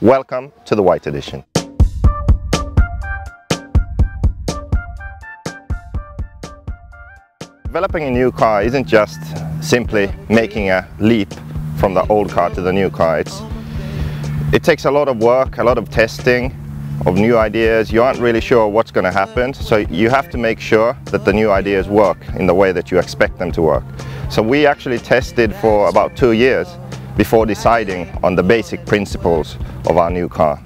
Welcome to the White Edition. Developing a new car isn't just simply making a leap from the old car to the new car. It takes a lot of work, a lot of testing of new ideas. You aren't really sure what's going to happen, so you have to make sure that the new ideas work in the way that you expect them to work. So we actually tested for about 2 years before deciding on the basic principles of our new car.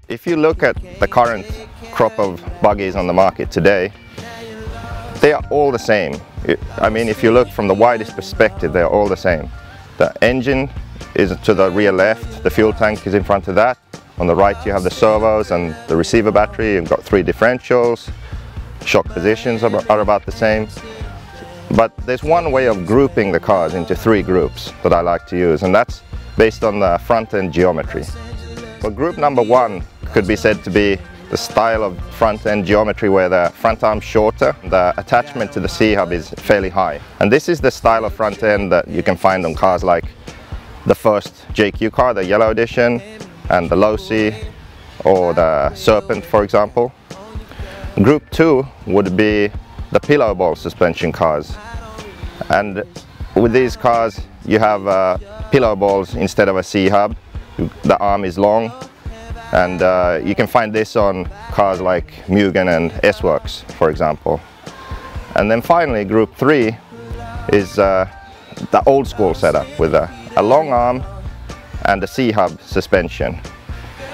If you look at the current crop of buggies on the market today, they are all the same. I mean, if you look from the widest perspective, they are all the same. The engine is to the rear left, the fuel tank is in front of that. On the right you have the servos and the receiver battery. You've got 3 differentials. Shock positions are about the same. But there's one way of grouping the cars into 3 groups that I like to use, and that's based on the front end geometry. Well, group number 1 could be said to be the style of front end geometry where the front arm's shorter, the attachment to the C-hub is fairly high. And this is the style of front end that you can find on cars like the first JQ car, the yellow edition, and the low C or the Serpent, for example. Group 2 would be the pillow ball suspension cars. And with these cars you have pillow balls instead of a C-hub. The arm is long, and you can find this on cars like Mugen and S-Works, for example. And then finally, group 3 is the old school setup with a long arm and a C-hub suspension.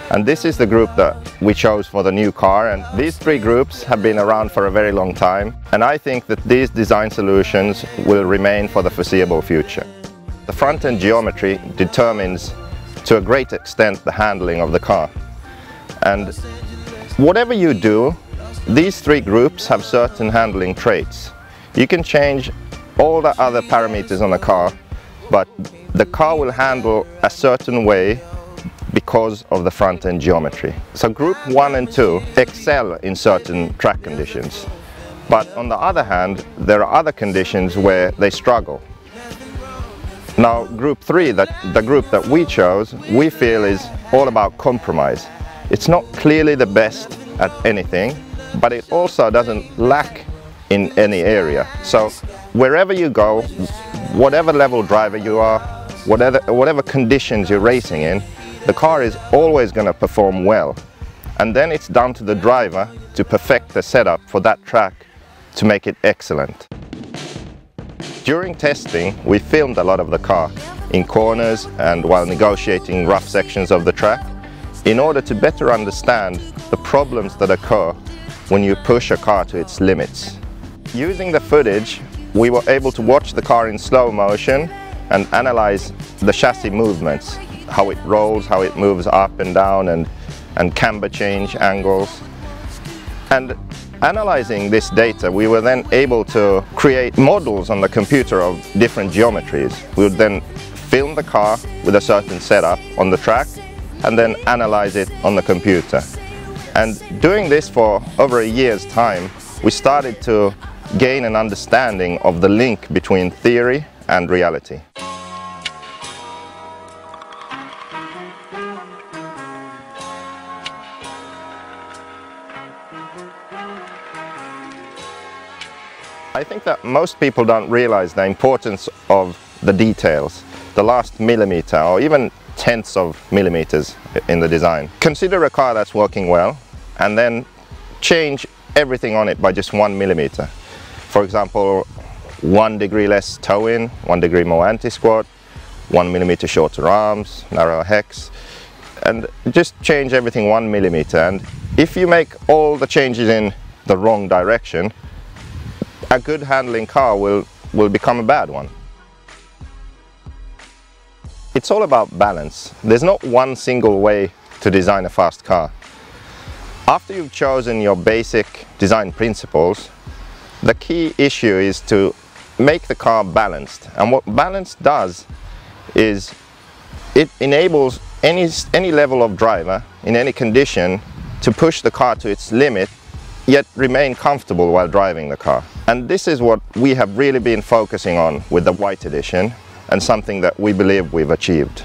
And this is the group that we chose for the new car, and these 3 groups have been around for a very long time, and I think that these design solutions will remain for the foreseeable future. The front-end geometry determines to a great extent the handling of the car. And whatever you do, these 3 groups have certain handling traits. You can change all the other parameters on the car, but the car will handle a certain way because of the front-end geometry. So group 1 and 2 excel in certain track conditions, but on the other hand, there are other conditions where they struggle. Now, group 3, the group that we chose, we feel is all about compromise. It's not clearly the best at anything, but it also doesn't lack in any area. So wherever you go, whatever level driver you are, whatever conditions you're racing in, the car is always going to perform well. And then it's down to the driver to perfect the setup for that track to make it excellent. During testing, we filmed a lot of the car in corners and while negotiating rough sections of the track in order to better understand the problems that occur when you push a car to its limits. Using the footage, we were able to watch the car in slow motion and analyze the chassis movements, how it rolls, how it moves up and down, and camber change angles. And analyzing this data, we were then able to create models on the computer of different geometries. We would then film the car with a certain setup on the track and then analyze it on the computer. And doing this for over a year's time, we started to gain an understanding of the link between theory and reality. I think that most people don't realize the importance of the details, the last millimeter or even tenths of millimeters in the design. Consider a car that's working well and then change everything on it by just 1 millimeter. For example, 1 degree less toe-in, 1 degree more anti-squat, 1 millimeter shorter arms, narrower hex, and just change everything 1 millimeter. And if you make all the changes in the wrong direction, a good handling car will become a bad one. It's all about balance. There's not one single way to design a fast car. After you've chosen your basic design principles, the key issue is to make the car balanced. And what balance does is it enables any level of driver in any condition to push the car to its limit, yet remain comfortable while driving the car. And this is what we have really been focusing on with the white edition, and something that we believe we've achieved.